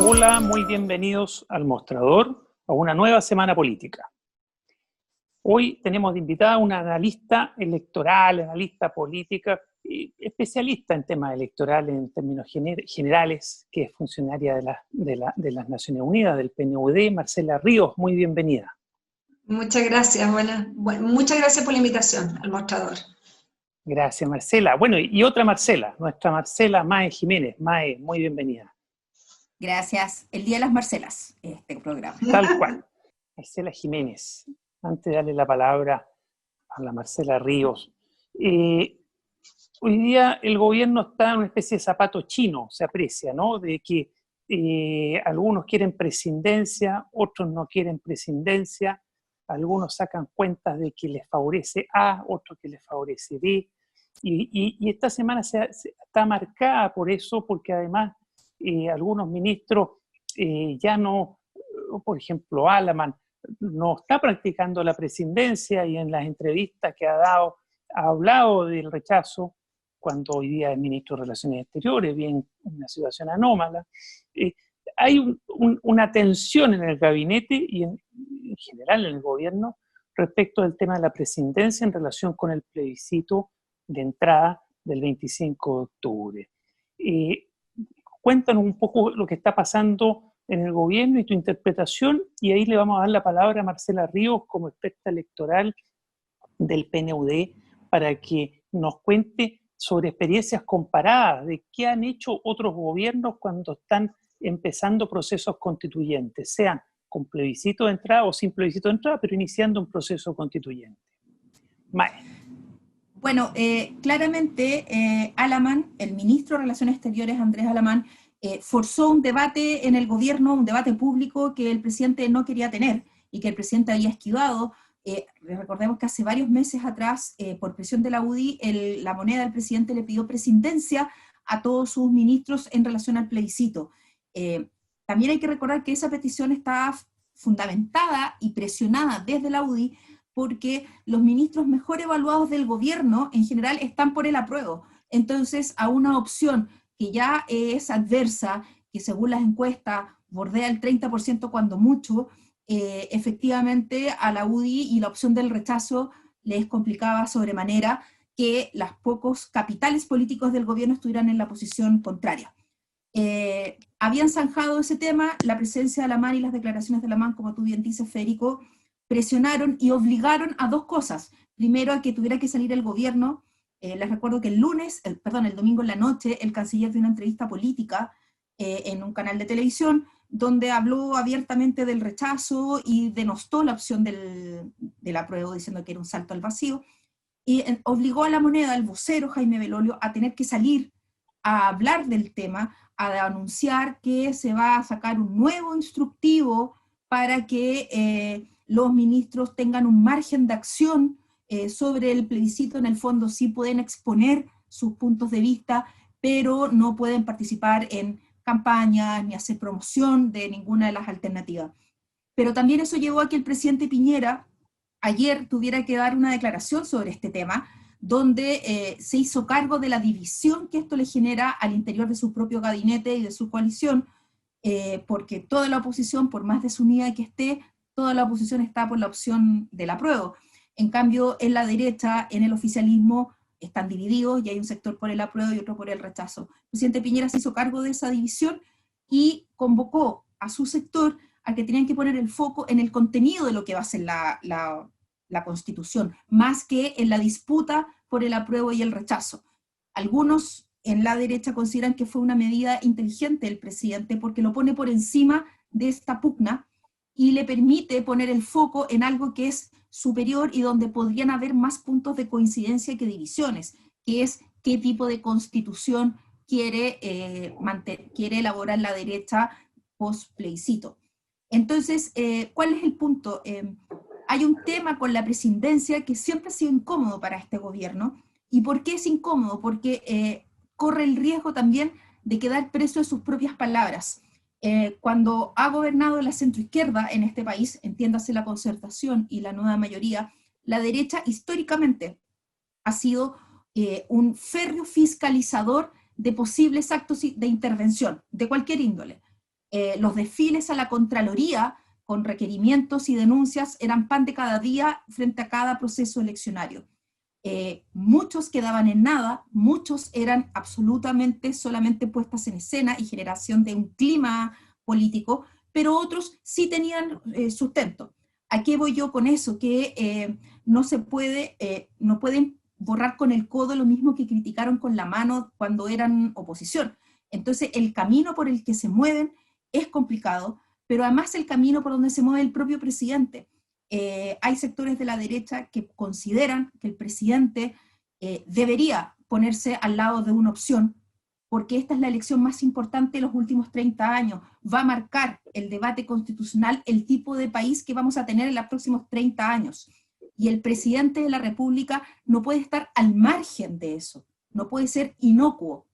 Hola, muy bienvenidos al Mostrador, a una nueva semana política. Hoy tenemos de invitada a una analista electoral, analista política, especialista en temas electorales en términos generales, que es funcionaria de las Naciones Unidas, del PNUD, Marcela Ríos. Muy bienvenida. Muchas gracias, muchas gracias por la invitación al Mostrador. Gracias, Marcela. Bueno, y otra Marcela, nuestra Marcela Mae Jiménez. Mae, muy bienvenida. Gracias. El Día de las Marcelas, este programa. Tal cual. Marcela Jiménez. Antes de darle la palabra a la Marcela Ríos. Hoy día el gobierno está en una especie de zapato chino, se aprecia, ¿no? De que algunos quieren prescindencia, otros no quieren prescindencia, algunos sacan cuentas de que les favorece A, otros que les favorece B. Y esta semana está marcada por eso, porque además algunos ministros ya no, por ejemplo, Alamán, no está practicando la prescindencia y en las entrevistas que ha dado ha hablado del rechazo, cuando hoy día es ministro de Relaciones Exteriores, bien una situación anómala. Hay una tensión en el gabinete y en general en el gobierno respecto del tema de la prescindencia en relación con el plebiscito de entrada del 25 de octubre. Cuéntanos un poco lo que está pasando en el gobierno y tu interpretación, y ahí le vamos a dar la palabra a Marcela Ríos como experta electoral del PNUD para que nos cuente sobre experiencias comparadas de qué han hecho otros gobiernos cuando están empezando procesos constituyentes, sean con plebiscito de entrada o sin plebiscito de entrada, pero iniciando un proceso constituyente. Mae. Bueno, claramente Alamán, el ministro de Relaciones Exteriores, Andrés Alamán, forzó un debate en el gobierno, un debate público que el presidente no quería tener y que el presidente había esquivado. Recordemos que hace varios meses atrás, por presión de la UDI, la moneda del presidente le pidió prescindencia a todos sus ministros en relación al plebiscito. También hay que recordar que esa petición está fundamentada y presionada desde la UDI porque los ministros mejor evaluados del gobierno en general están por el apruebo. Entonces, a una opción que ya es adversa, que según las encuestas bordea el 30% cuando mucho, efectivamente a la UDI y la opción del rechazo les complicaba sobremanera que los pocos capitales políticos del gobierno estuvieran en la posición contraria. Habían zanjado ese tema, la presencia de Alamán y las declaraciones de Alamán, como tú bien dices, Federico, presionaron y obligaron a dos cosas. Primero, a que tuviera que salir el gobierno. Les recuerdo que el domingo en la noche, el canciller dio una entrevista política en un canal de televisión, donde habló abiertamente del rechazo y denostó la opción del apruebo, diciendo que era un salto al vacío, y obligó a la moneda, al vocero Jaime Belolio, a tener que salir a hablar del tema, a anunciar que se va a sacar un nuevo instructivo para que los ministros tengan un margen de acción sobre el plebiscito. En el fondo sí pueden exponer sus puntos de vista, pero no pueden participar en campañas ni hacer promoción de ninguna de las alternativas. Pero también eso llevó a que el presidente Piñera ayer tuviera que dar una declaración sobre este tema, donde se hizo cargo de la división que esto le genera al interior de su propio gabinete y de su coalición, porque toda la oposición, por más desunida que esté, toda la oposición está por la opción del apruebo. En cambio, en la derecha, en el oficialismo, están divididos y hay un sector por el apruebo y otro por el rechazo. El presidente Piñera se hizo cargo de esa división y convocó a su sector a que tenían que poner el foco en el contenido de lo que va a ser la Constitución, más que en la disputa por el apruebo y el rechazo. Algunos en la derecha consideran que fue una medida inteligente del presidente porque lo pone por encima de esta pugna y le permite poner el foco en algo que es superior y donde podrían haber más puntos de coincidencia que divisiones, que es qué tipo de constitución quiere elaborar la derecha post plebiscito. Entonces, ¿cuál es el punto? Hay un tema con la prescindencia que siempre ha sido incómodo para este gobierno. ¿Y por qué es incómodo? Porque corre el riesgo también de quedar preso de sus propias palabras. Cuando ha gobernado la centroizquierda en este país, entiéndase la Concertación y la Nueva Mayoría, la derecha históricamente ha sido un férreo fiscalizador de posibles actos de intervención, de cualquier índole. Los desfiles a la Contraloría con requerimientos y denuncias eran pan de cada día frente a cada proceso eleccionario. Muchos quedaban en nada, muchos eran absolutamente solamente puestas en escena y generación de un clima político, pero otros sí tenían sustento. ¿A qué voy yo con eso? Que no pueden borrar con el codo lo mismo que criticaron con la mano cuando eran oposición. Entonces el camino por el que se mueven es complicado, pero además el camino por donde se mueve el propio presidente. Hay sectores de la derecha que consideran que el presidente debería ponerse al lado de una opción, porque esta es la elección más importante de los últimos 30 años. Va a marcar el debate constitucional, el tipo de país que vamos a tener en los próximos 30 años. Y el presidente de la República no puede estar al margen de eso, no puede ser inocuo.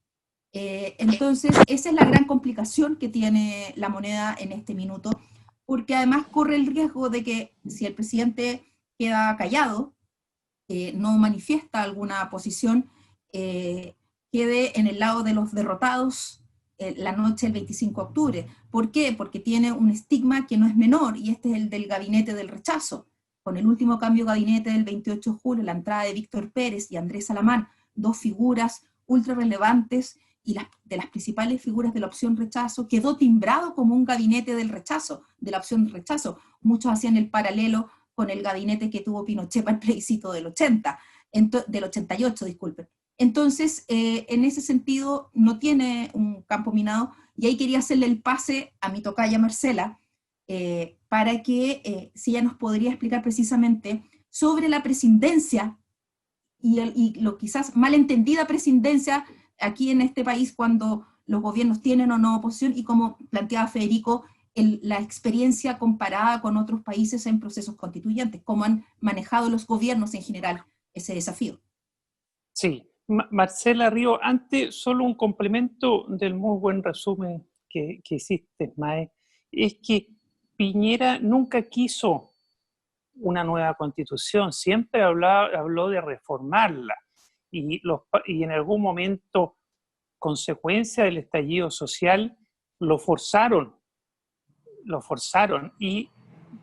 Entonces, esa es la gran complicación que tiene la moneda en este minuto, porque además corre el riesgo de que si el presidente queda callado, no manifiesta alguna posición, quede en el lado de los derrotados la noche del 25 de octubre. ¿Por qué? Porque tiene un estigma que no es menor, y este es el del gabinete del rechazo. Con el último cambio de gabinete del 28 de julio, la entrada de Víctor Pérez y Andrés Alamán, dos figuras ultra relevantes y de las principales figuras de la opción rechazo, quedó timbrado como un gabinete del rechazo, de la opción rechazo. Muchos hacían el paralelo con el gabinete que tuvo Pinochet para el plebiscito del 88, disculpen. Entonces, en ese sentido, no tiene un campo minado, y ahí quería hacerle el pase a mi tocaya Marcela, para que si ella nos podría explicar precisamente sobre la presidencia y lo quizás malentendida presidencia aquí en este país cuando los gobiernos tienen o no oposición, y como planteaba Federico, la experiencia comparada con otros países en procesos constituyentes, cómo han manejado los gobiernos en general ese desafío. Sí, Marcela Ríos, antes solo un complemento del muy buen resumen que hiciste, Mae, es que Piñera nunca quiso una nueva constitución, siempre habló de reformarla, y en algún momento, consecuencia del estallido social, lo forzaron y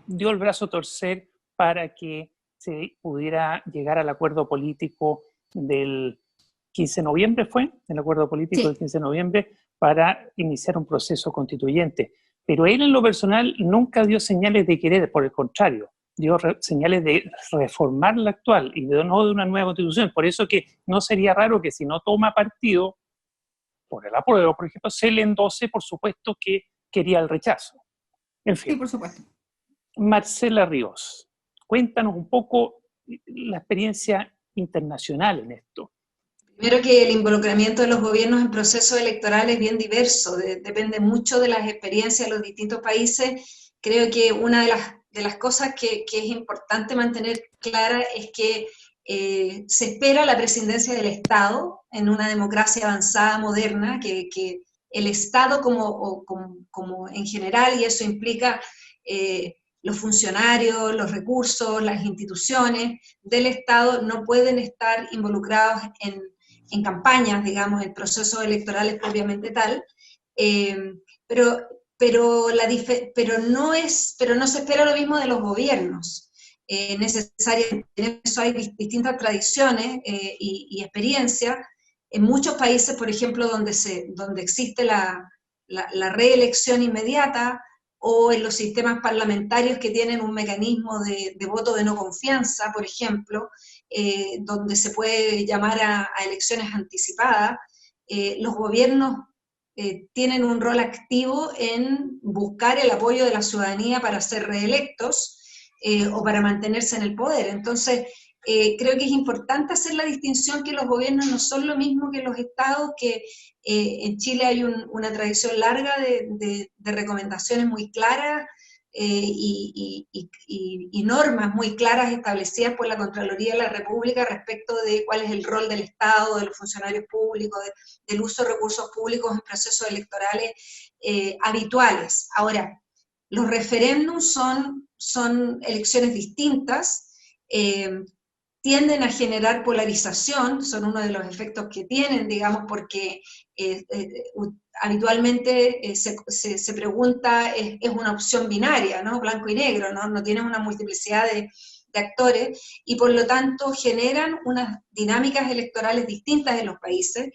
dio el brazo a torcer para que se pudiera llegar al acuerdo político del 15 de noviembre, ¿fue? El acuerdo político del 15 de noviembre para iniciar un proceso constituyente. Pero él en lo personal nunca dio señales de querer, por el contrario, dio señales de reformar la actual y no de una nueva constitución. Por eso que no sería raro que si no toma partido por el apruebo, por ejemplo, se le endose, por supuesto, que quería el rechazo. En fin. Sí, por supuesto. Marcela Ríos, cuéntanos un poco la experiencia internacional en esto. Primero, que el involucramiento de los gobiernos en procesos electorales es bien diverso, depende mucho de las experiencias de los distintos países. Creo que una de las cosas que es importante mantener clara es que se espera la presidencia del Estado en una democracia avanzada, moderna, que el Estado como en general, y eso implica los funcionarios, los recursos, las instituciones del Estado no pueden estar involucrados en campañas, digamos, en procesos electorales propiamente tal, pero no se espera lo mismo de los gobiernos. Necesariamente, en eso hay distintas tradiciones y experiencias. En muchos países, por ejemplo, donde existe la reelección inmediata, o en los sistemas parlamentarios que tienen un mecanismo de voto de no confianza, por ejemplo, donde se puede llamar a elecciones anticipadas, los gobiernos tienen un rol activo en buscar el apoyo de la ciudadanía para ser reelectos o para mantenerse en el poder. Entonces, creo que es importante hacer la distinción que los gobiernos no son lo mismo que los estados, que en Chile hay una tradición larga de recomendaciones muy claras y normas muy claras establecidas por la Contraloría de la República respecto de cuál es el rol del Estado, de los funcionarios públicos, del uso de recursos públicos en procesos electorales habituales. Ahora, los referéndums son elecciones distintas, tienden a generar polarización, son uno de los efectos que tienen, digamos, porque habitualmente se pregunta, es una opción binaria, ¿no? Blanco y negro, ¿no? No tienen una multiplicidad de actores, y por lo tanto generan unas dinámicas electorales distintas en los países,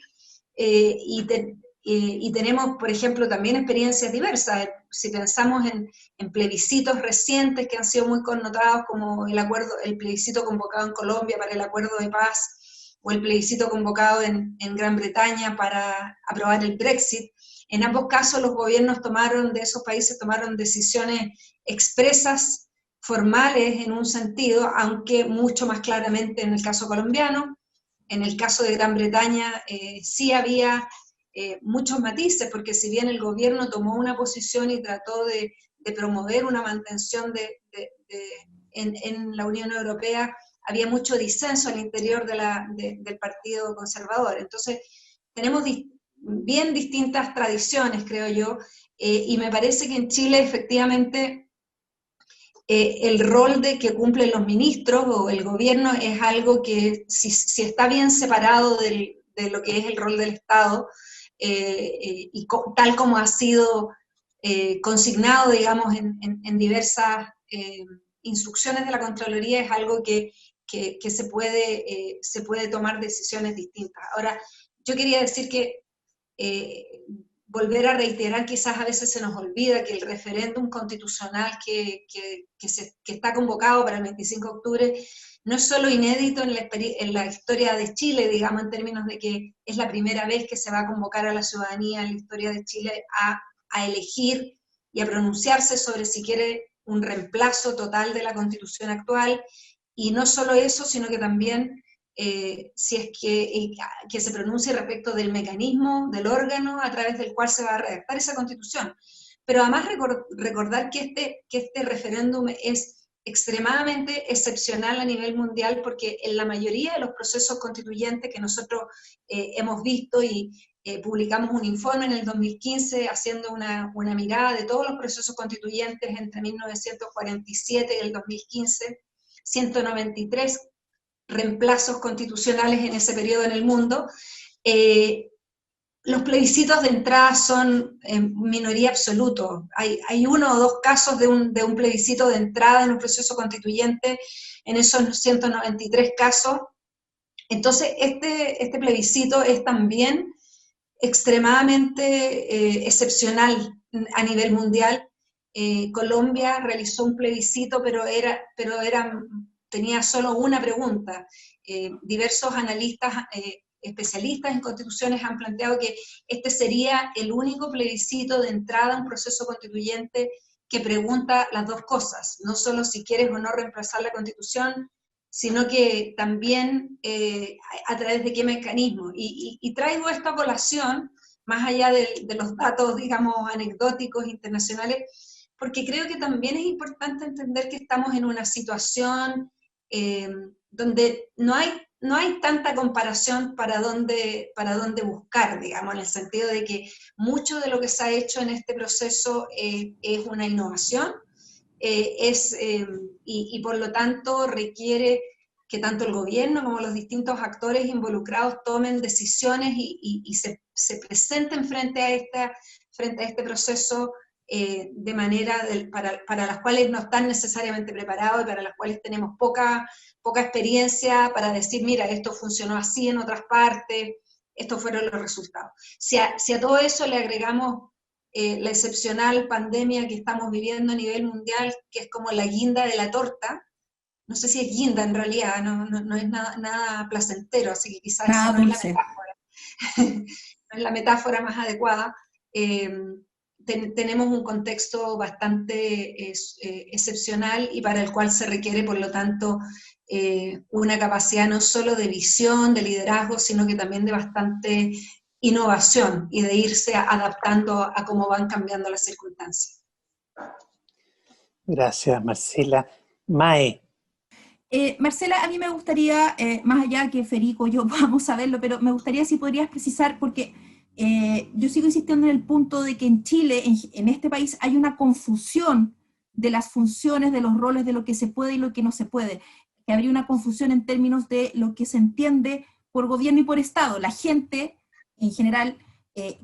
y tenemos, por ejemplo, también experiencias diversas. Si pensamos en plebiscitos recientes que han sido muy connotados, como el plebiscito convocado en Colombia para el acuerdo de paz, o el plebiscito convocado en Gran Bretaña para aprobar el Brexit, en ambos casos los gobiernos de esos países tomaron decisiones expresas, formales en un sentido, aunque mucho más claramente en el caso colombiano. En el caso de Gran Bretaña sí había muchos matices, porque si bien el gobierno tomó una posición y trató de promover una mantención en la Unión Europea, había mucho disenso al interior del Partido Conservador. Entonces, tenemos bien distintas tradiciones, creo yo, y me parece que en Chile efectivamente el rol que cumplen los ministros o el gobierno es algo que, si está bien separado de lo que es el rol del Estado, y tal como ha sido consignado, digamos, en diversas instrucciones de la Contraloría, es algo que se puede tomar decisiones distintas. Ahora, yo quería decir que volver a reiterar, quizás a veces se nos olvida que el referéndum constitucional que está convocado para el 25 de octubre no es solo inédito en la historia de Chile, digamos, en términos de que es la primera vez que se va a convocar a la ciudadanía en la historia de Chile a elegir y a pronunciarse sobre si quiere un reemplazo total de la Constitución actual, y no solo eso, sino que también si es que se pronuncie respecto del mecanismo, del órgano a través del cual se va a redactar esa Constitución. Pero además recordar que este referéndum es extremadamente excepcional a nivel mundial, porque en la mayoría de los procesos constituyentes que nosotros hemos visto, y publicamos un informe en el 2015 haciendo una mirada de todos los procesos constituyentes entre 1947 y el 2015, 193 reemplazos constitucionales en ese periodo en el mundo. Los plebiscitos de entrada son minoría absoluta. Hay uno o dos casos de un plebiscito de entrada en un proceso constituyente en esos 193 casos. Entonces, este plebiscito es también extremadamente excepcional a nivel mundial. Colombia realizó un plebiscito, pero tenía solo una pregunta. Diversos analistas especialistas en constituciones han planteado que este sería el único plebiscito de entrada a un proceso constituyente que pregunta las dos cosas, no solo si quieres o no reemplazar la Constitución, sino que también a través de qué mecanismo. Y traigo esta colación, más allá de los datos, digamos, anecdóticos internacionales, porque creo que también es importante entender que estamos en una situación donde no hay tanta comparación para dónde buscar, digamos, en el sentido de que mucho de lo que se ha hecho en este proceso es una innovación, y por lo tanto requiere que tanto el gobierno como los distintos actores involucrados tomen decisiones y se presenten frente a este proceso de manera para las cuales no están necesariamente preparados y para las cuales tenemos poca experiencia para decir, mira, esto funcionó así en otras partes, estos fueron los resultados. Si a todo eso le agregamos la excepcional pandemia que estamos viviendo a nivel mundial, que es como la guinda de la torta, no sé si es guinda en realidad, no es nada placentero, así que quizás esa no es la metáfora, no es la metáfora más adecuada. Tenemos un contexto bastante excepcional y para el cual se requiere, por lo tanto, una capacidad no solo de visión, de liderazgo, sino que también de bastante innovación y de irse adaptando a cómo van cambiando las circunstancias. Gracias, Marcela. Mae. Marcela, a mí me gustaría, más allá que Federico y yo podamos saberlo, pero me gustaría si podrías precisar, porque yo sigo insistiendo en el punto de que en Chile, en este país, hay una confusión de las funciones, de los roles, de lo que se puede y lo que no se puede. que habría una confusión en términos de lo que se entiende por gobierno y por Estado. La gente, en general,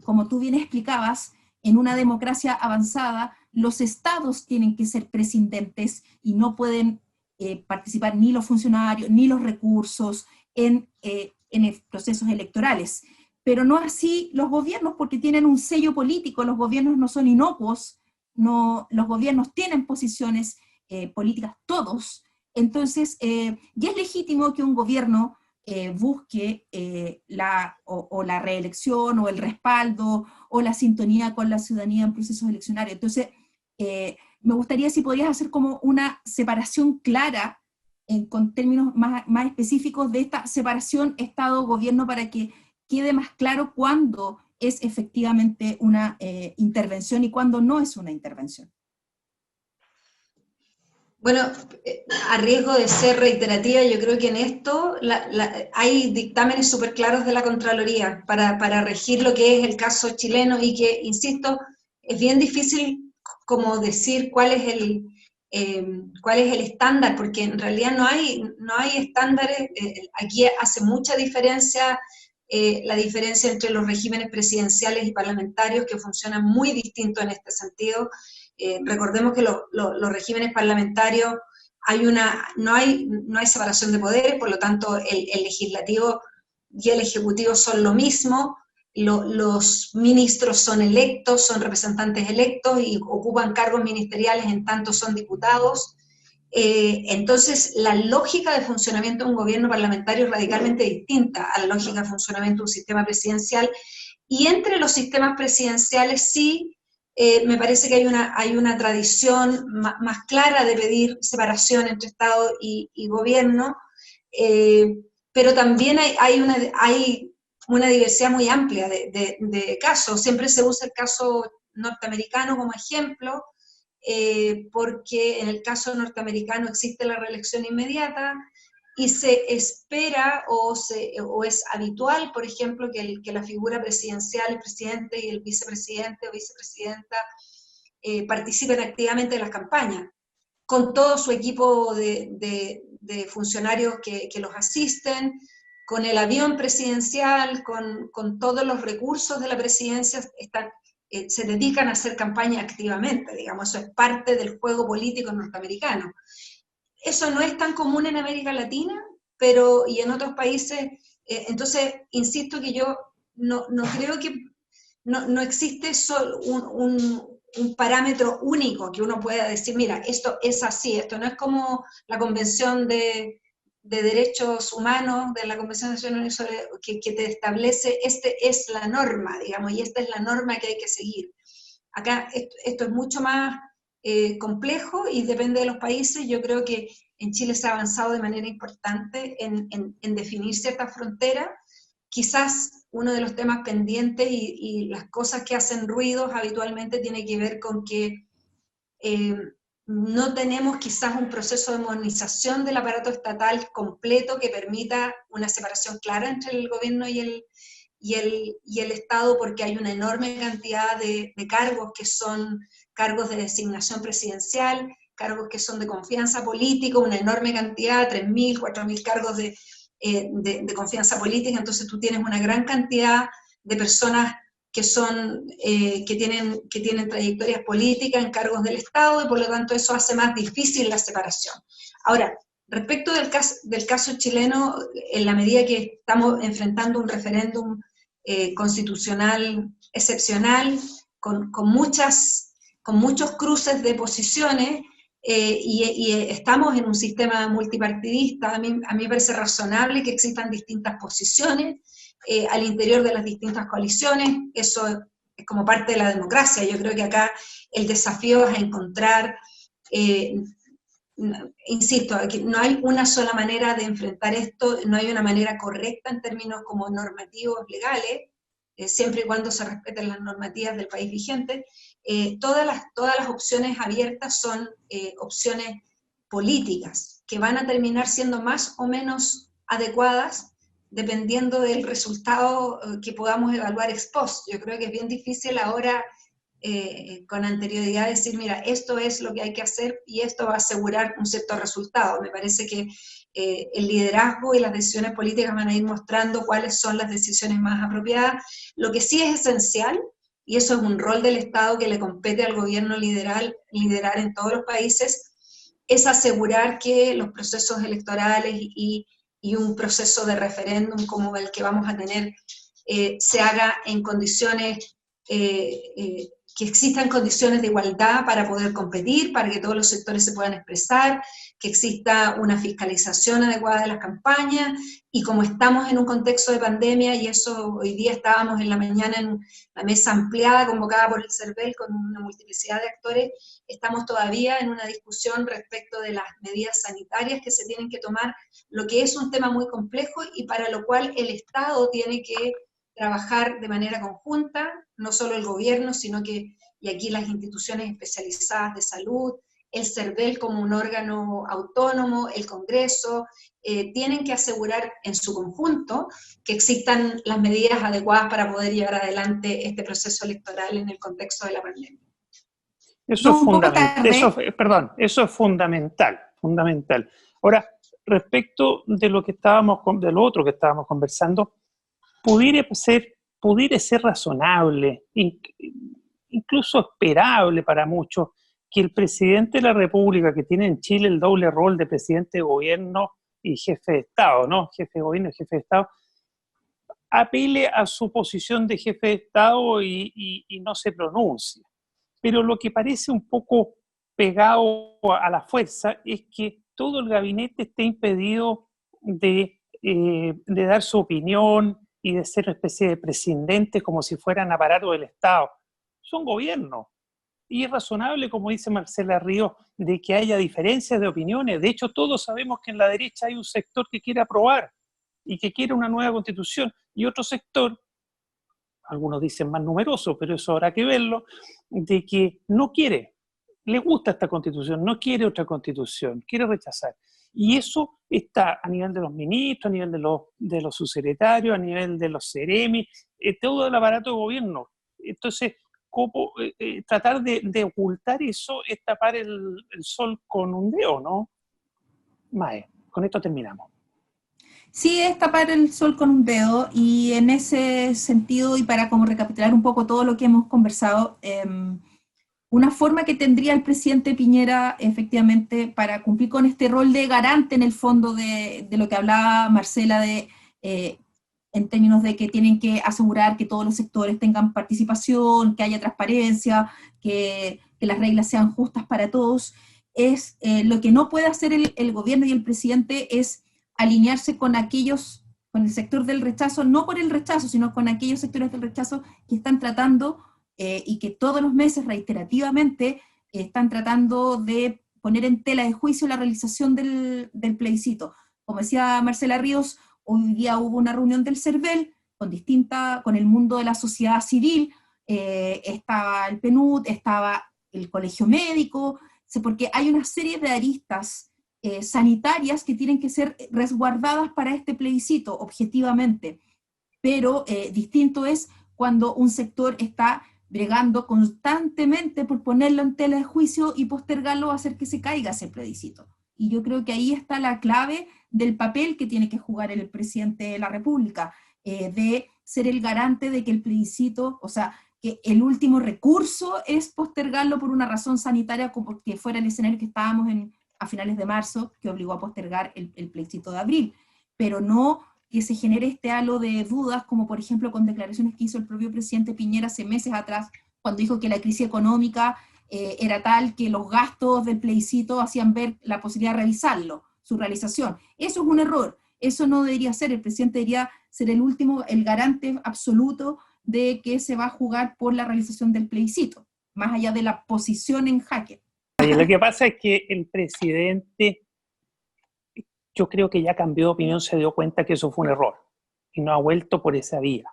como tú bien explicabas, en una democracia avanzada, los estados tienen que ser prescindentes y no pueden participar ni los funcionarios, ni los recursos en procesos electorales. Pero no así los gobiernos, porque tienen un sello político, los gobiernos no son inocuos, no, los gobiernos tienen posiciones políticas todos. Entonces, y es legítimo que un gobierno busque la reelección o el respaldo o la sintonía con la ciudadanía en procesos eleccionarios. Entonces, me gustaría si podrías hacer como una separación clara con términos más específicos de esta separación Estado-gobierno para que quede más claro cuándo es efectivamente una intervención y cuándo no es una intervención. Bueno, a riesgo de ser reiterativa, yo creo que en esto hay dictámenes súper claros de la Contraloría para regir lo que es el caso chileno y que, insisto, es bien difícil como decir cuál es el estándar, porque en realidad no hay estándares. Aquí hace mucha diferencia la diferencia entre los regímenes presidenciales y parlamentarios, que funcionan muy distinto en este sentido. Recordemos que los regímenes parlamentarios no hay separación de poderes, por lo tanto el legislativo y el ejecutivo son lo mismo, los ministros son electos, son representantes electos y ocupan cargos ministeriales en tanto son diputados. Entonces la lógica de funcionamiento de un gobierno parlamentario es radicalmente distinta a la lógica de funcionamiento de un sistema presidencial, y entre los sistemas presidenciales sí me parece que hay una tradición más clara de pedir separación entre Estado y gobierno, pero también hay una diversidad muy amplia de casos. Siempre se usa el caso norteamericano como ejemplo, porque en el caso norteamericano existe la reelección inmediata, y se espera o es habitual, por ejemplo, que la figura presidencial, el presidente y el vicepresidente o vicepresidenta participen activamente en las campañas, con todo su equipo de funcionarios que los asisten, con el avión presidencial, con todos los recursos de la presidencia, se dedican a hacer campaña activamente, digamos, eso es parte del juego político norteamericano. Eso no es tan común en América Latina, y en otros países, entonces, insisto que yo no creo que, no existe solo un parámetro único que uno pueda decir, mira, esto es así, esto no es como la Convención de Derechos Humanos, de la Convención de Naciones Unidas, que te establece, es la norma, digamos, y esta es la norma que hay que seguir. Acá esto es mucho más complejo y depende de los países. Yo creo que en Chile se ha avanzado de manera importante en definir ciertas fronteras. Quizás uno de los temas pendientes y las cosas que hacen ruidos habitualmente tiene que ver con que no tenemos quizás un proceso de modernización del aparato estatal completo que permita una separación clara entre el gobierno y el Estado, porque hay una enorme cantidad de cargos que son cargos de designación presidencial, cargos que son de confianza política, una enorme cantidad, 3.000, 4.000 cargos de confianza política. Entonces tú tienes una gran cantidad de personas que tienen trayectorias políticas en cargos del Estado, y por lo tanto eso hace más difícil la separación. Ahora, respecto del caso chileno, en la medida que estamos enfrentando un referéndum constitucional excepcional, con muchos cruces de posiciones, y estamos en un sistema multipartidista, a mí me parece razonable que existan distintas posiciones al interior de las distintas coaliciones. Eso es como parte de la democracia. Yo creo que acá el desafío es encontrar, insisto, no hay una sola manera de enfrentar esto, no hay una manera correcta en términos como normativos legales, siempre y cuando se respeten las normativas del país vigente. Todas las opciones abiertas son opciones políticas, que van a terminar siendo más o menos adecuadas dependiendo del resultado que podamos evaluar ex post. Yo creo que es bien difícil ahora con anterioridad decir, mira, esto es lo que hay que hacer y esto va a asegurar un cierto resultado. Me parece que el liderazgo y las decisiones políticas van a ir mostrando cuáles son las decisiones más apropiadas. Lo que sí es esencial, y eso es un rol del Estado que le compete al gobierno liderar en todos los países, es asegurar que los procesos electorales y un proceso de referéndum como el que vamos a tener se haga en condiciones, que existan condiciones de igualdad para poder competir, para que todos los sectores se puedan expresar, que exista una fiscalización adecuada de las campañas, y como estamos en un contexto de pandemia, y eso hoy día estábamos en la mañana en la mesa ampliada convocada por el CERVEL con una multiplicidad de actores, estamos todavía en una discusión respecto de las medidas sanitarias que se tienen que tomar, lo que es un tema muy complejo y para lo cual el Estado tiene que trabajar de manera conjunta, no solo el gobierno, sino que, y aquí las instituciones especializadas de salud, el CERVEL como un órgano autónomo, el Congreso, tienen que asegurar en su conjunto que existan las medidas adecuadas para poder llevar adelante este proceso electoral en el contexto de la pandemia. Eso es fundamental, perdón, eso es fundamental, fundamental. Ahora, respecto de lo que de lo otro que estábamos conversando, pudiera ser razonable, incluso esperable para muchos, que el presidente de la República, que tiene en Chile el doble rol de presidente de gobierno y jefe de Estado, ¿no? Jefe de gobierno y jefe de Estado, apele a su posición de jefe de Estado y no se pronuncie. Pero lo que parece un poco pegado a la fuerza es que todo el gabinete esté impedido de dar su opinión y de ser una especie de presidente como si fueran aparatos del Estado. Son gobiernos. Y es razonable, como dice Marcela Ríos, de que haya diferencias de opiniones. De hecho, todos sabemos que en la derecha hay un sector que quiere aprobar y que quiere una nueva constitución, y otro sector, algunos dicen más numeroso, pero eso habrá que verlo, de que no quiere, le gusta esta constitución, no quiere otra constitución, quiere rechazar. Y eso está a nivel de los ministros, a nivel de los subsecretarios, a nivel de los CEREMI, todo el aparato de gobierno. Entonces, ¿cómo, tratar de ocultar eso es tapar el sol con un dedo, ¿no? Mae, con esto terminamos. Sí, es tapar el sol con un dedo, y en ese sentido, y para como recapitular un poco todo lo que hemos conversado, una forma que tendría el presidente Piñera efectivamente para cumplir con este rol de garante en el fondo de lo que hablaba Marcela en términos de que tienen que asegurar que todos los sectores tengan participación, que haya transparencia, que las reglas sean justas para todos, es lo que no puede hacer el gobierno y el presidente es alinearse con el sector del rechazo, no por el rechazo, sino con aquellos sectores del rechazo que están tratando y que todos los meses reiterativamente están tratando de poner en tela de juicio la realización del plebiscito. Como decía Marcela Ríos, hoy día hubo una reunión del CERVEL con el mundo de la sociedad civil, estaba el PNUD, estaba el colegio médico, porque hay una serie de aristas sanitarias que tienen que ser resguardadas para este plebiscito, objetivamente. Pero distinto es cuando un sector está bregando constantemente por ponerlo en tela de juicio y postergarlo a hacer que se caiga ese plebiscito. Y yo creo que ahí está la clave del papel que tiene que jugar el presidente de la República, de ser el garante de que el plebiscito, o sea, que el último recurso es postergarlo por una razón sanitaria, como que fuera el escenario que estábamos a finales de marzo, que obligó a postergar el plebiscito de abril, pero no que se genere este halo de dudas, como por ejemplo con declaraciones que hizo el propio presidente Piñera hace meses atrás, cuando dijo que la crisis económica era tal que los gastos del plebiscito hacían ver la posibilidad de revisarlo, su realización. Eso es un error, eso no debería ser, el presidente debería ser el último, el garante absoluto de que se va a jugar por la realización del plebiscito, más allá de la posición en jaque. Lo que pasa es que el presidente, yo creo que ya cambió de opinión, se dio cuenta que eso fue un error y no ha vuelto por esa vía.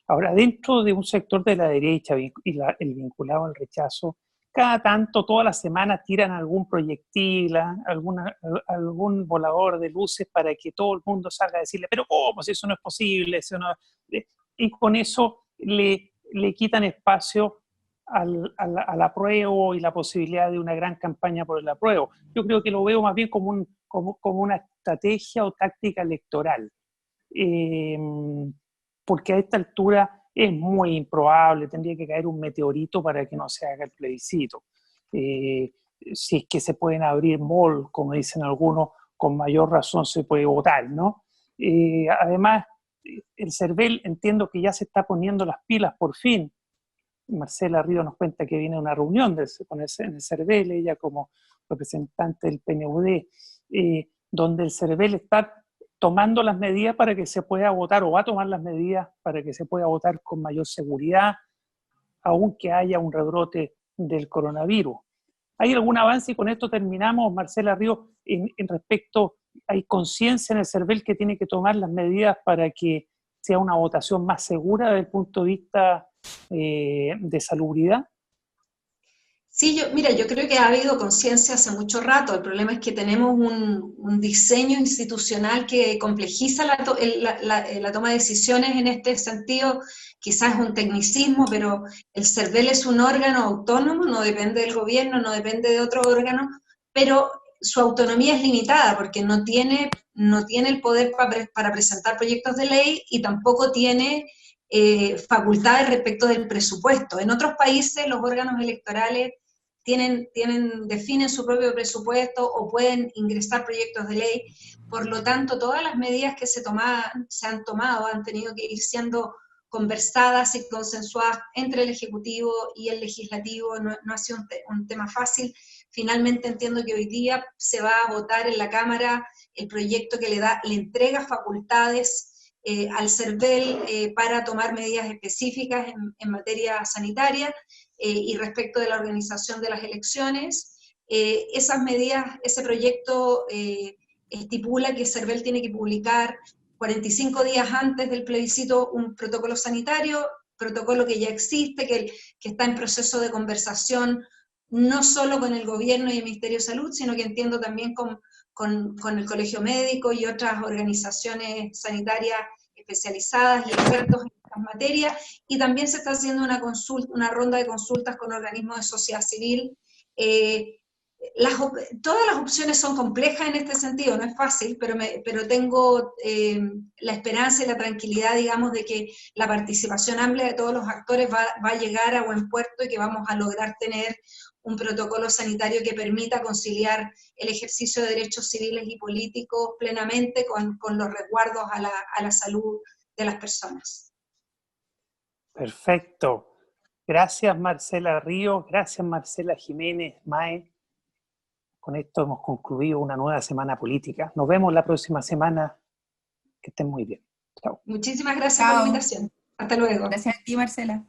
Ahora, dentro de un sector de la derecha y el vinculado al rechazo, cada tanto, todas las semanas tiran algún proyectil, algún volador de luces para que todo el mundo salga a decirle, pero ¿cómo? Si eso no es posible, eso no... Y con eso le quitan espacio al apruebo y la posibilidad de una gran campaña por el apruebo. Yo creo que lo veo más bien como una estrategia o táctica electoral, porque a esta altura es muy improbable, tendría que caer un meteorito para que no se haga el plebiscito. Si es que se pueden abrir malls, como dicen algunos, con mayor razón se puede votar, ¿no? Además, el CERVEL entiendo que ya se está poniendo las pilas por fin. Marcela Ríos nos cuenta que viene a una reunión en el CERVEL, ella como representante del PNUD, donde el CERVEL está tomando las medidas para que se pueda votar, o va a tomar las medidas para que se pueda votar con mayor seguridad, aunque haya un rebrote del coronavirus. ¿Hay algún avance? Y con esto terminamos, Marcela Ríos, en respecto, ¿hay conciencia en el CERVEL que tiene que tomar las medidas para que sea una votación más segura desde el punto de vista de salubridad? Sí, mira, yo creo que ha habido conciencia hace mucho rato. El problema es que tenemos un diseño institucional que complejiza la toma de decisiones en este sentido. Quizás es un tecnicismo, pero el CERVEL es un órgano autónomo, no depende del gobierno, no depende de otro órgano, pero su autonomía es limitada porque no tiene el poder para presentar proyectos de ley y tampoco tiene facultades respecto del presupuesto. En otros países los órganos electorales definen su propio presupuesto o pueden ingresar proyectos de ley. Por lo tanto, todas las medidas que se han tomado han tenido que ir siendo conversadas y consensuadas entre el Ejecutivo y el Legislativo. No ha sido un tema fácil. Finalmente entiendo que hoy día se va a votar en la Cámara el proyecto que le entrega facultades al CERVEL para tomar medidas específicas en materia sanitaria y respecto de la organización de las elecciones. Esas medidas, ese proyecto estipula que CERVEL tiene que publicar 45 días antes del plebiscito un protocolo sanitario, protocolo que ya existe, que está en proceso de conversación no solo con el gobierno y el Ministerio de Salud, sino que entiendo también con el Colegio Médico y otras organizaciones sanitarias especializadas y expertos en estas materias, y también se está haciendo una ronda de consultas con organismos de sociedad civil. Todas las opciones son complejas en este sentido, no es fácil, pero tengo la esperanza y la tranquilidad, digamos, de que la participación amplia de todos los actores va a llegar a buen puerto y que vamos a lograr tener un protocolo sanitario que permita conciliar el ejercicio de derechos civiles y políticos plenamente con los resguardos a la salud de las personas. Perfecto. Gracias, Marcela Ríos. Gracias, Marcela Jiménez, Mae. Con esto hemos concluido una nueva semana política. Nos vemos la próxima semana. Que estén muy bien. Chao. Muchísimas gracias por la invitación. Hasta luego. Gracias a ti, Marcela.